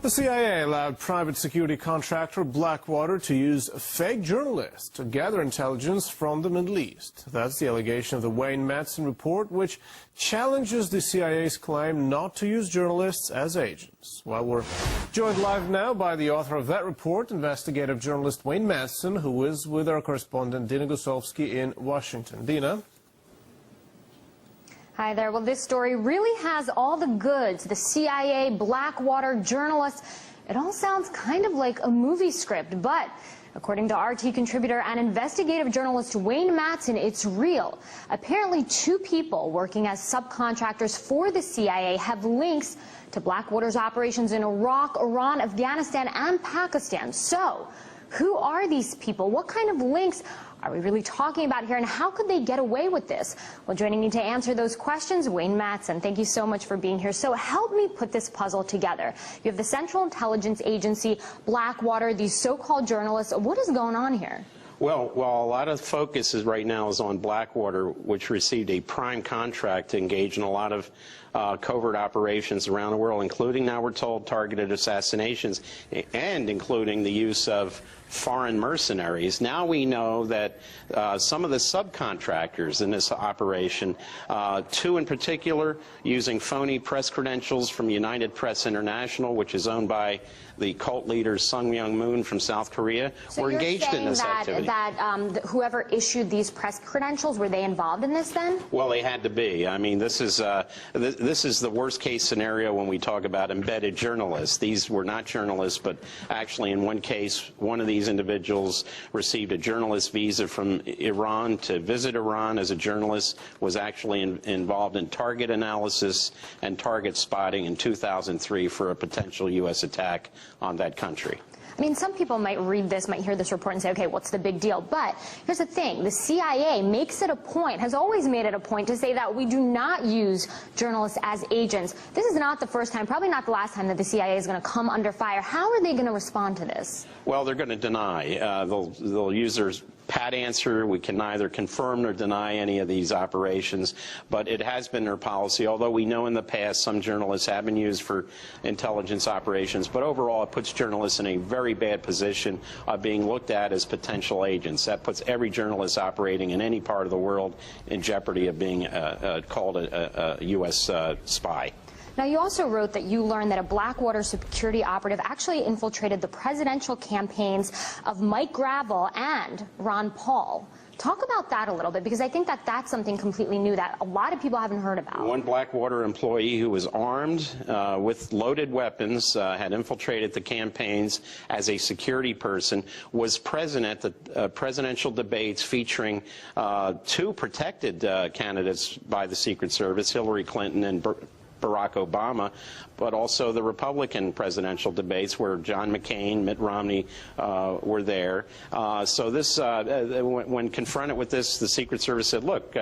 The CIA allowed private security contractor Blackwater to use fake journalists to gather intelligence from the Middle East. That's the allegation of the Wayne Madsen report, which challenges the CIA's claim not to use journalists as agents. Well, we're joined live now by the author of that report, investigative journalist Wayne Madsen, who is with our correspondent Dina Gusovsky in Washington. Dina? Hi there. Well, this story really has all the goods. The CIA, Blackwater, journalists. It all sounds kind of like a movie script, but according to RT contributor and investigative journalist Wayne Madsen, it's real. Apparently, two people working as subcontractors for the CIA have links to Blackwater's operations in Iraq, Iran, Afghanistan, and Pakistan. So, who are these people? What kind of links are we really talking about here, and how could they get away with this? Well, joining me to answer those questions, Wayne Madsen. Thank you so much for being here. So help me put this puzzle together. You have the Central Intelligence Agency, Blackwater, these so-called journalists. What is going on here? Well, a lot of focus right now is on Blackwater, which received a prime contract to engage in a lot of covert operations around the world, including, now we're told, targeted assassinations, and including the use of foreign mercenaries. Now we know that some of the subcontractors in this operation, two in particular, using phony press credentials from United Press International, which is owned by the cult leader Sung Myung Moon from South Korea, were engaged in this activity. Whoever issued these press credentials, were they involved in this then? Well, they had to be. I mean, this is the worst case scenario when we talk about embedded journalists. These were not journalists, but actually in one case, one of these individuals received a journalist visa from Iran to visit Iran as a journalist, was actually involved in target analysis and target spotting in 2003 for a potential U.S. attack on that country. I mean, some people might read this, might hear this report and say, okay, what's the big deal? But here's the thing. The CIA makes it a point, has always made it a point to say that we do not use journalists as agents. This is not the first time, probably not the last time that the CIA is going to come under fire. How are they going to respond to this? Well, they're going to deny. They'll use their pat answer. We can neither confirm nor deny any of these operations, but it has been their policy, although we know in the past some journalists have been used for intelligence operations. But overall, it puts journalists in a very bad position of being looked at as potential agents. That puts every journalist operating in any part of the world in jeopardy of being called a U.S. spy. Now, you also wrote that you learned that a Blackwater security operative actually infiltrated the presidential campaigns of Mike Gravel and Ron Paul. Talk about that a little bit, because I think that that's something completely new that a lot of people haven't heard about. One Blackwater employee who was armed with loaded weapons, had infiltrated the campaigns as a security person, was present at the presidential debates featuring two protected candidates by the Secret Service, Hillary Clinton and Barack Obama, but also the Republican presidential debates where John McCain, Mitt Romney were there. So this, when confronted with this, the Secret Service said, look,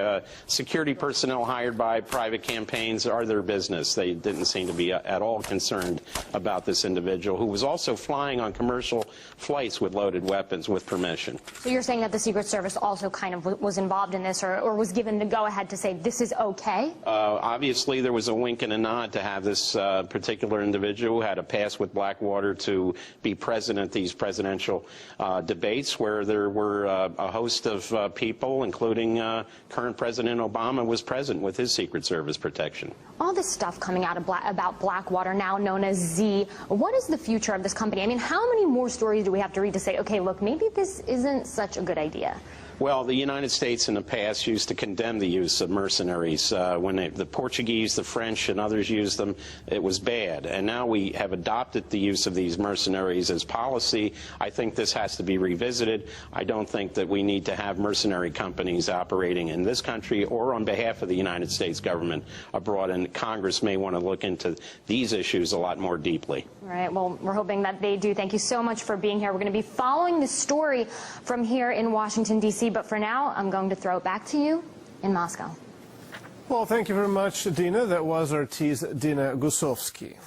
security personnel hired by private campaigns are their business. They didn't seem to be at all concerned about this individual, who was also flying on commercial flights with loaded weapons with permission. So you're saying that the Secret Service also kind of was involved in this, or was given the go-ahead to say this is okay? Obviously, there was a wink and a nod to have this particular individual who had a pass with Blackwater to be present at these presidential debates, where there were a host of people, including current President Obama, was present with his Secret Service protection. All this stuff coming out of about Blackwater, now known as Z, what is the future of this company? I mean, how many more stories do we have to read to say, okay, look, maybe this isn't such a good idea? Well, the United States in the past used to condemn the use of mercenaries. When the Portuguese, the French, and others used them, it was bad. And now we have adopted the use of these mercenaries as policy. I think this has to be revisited. I don't think that we need to have mercenary companies operating in this country or on behalf of the United States government abroad. And Congress may want to look into these issues a lot more deeply. All right. Well, we're hoping that they do. Thank you so much for being here. We're going to be following this story from here in Washington, D.C., but for now, I'm going to throw it back to you in Moscow. Well, thank you very much, Dina. That was RT's Dina Gusovsky.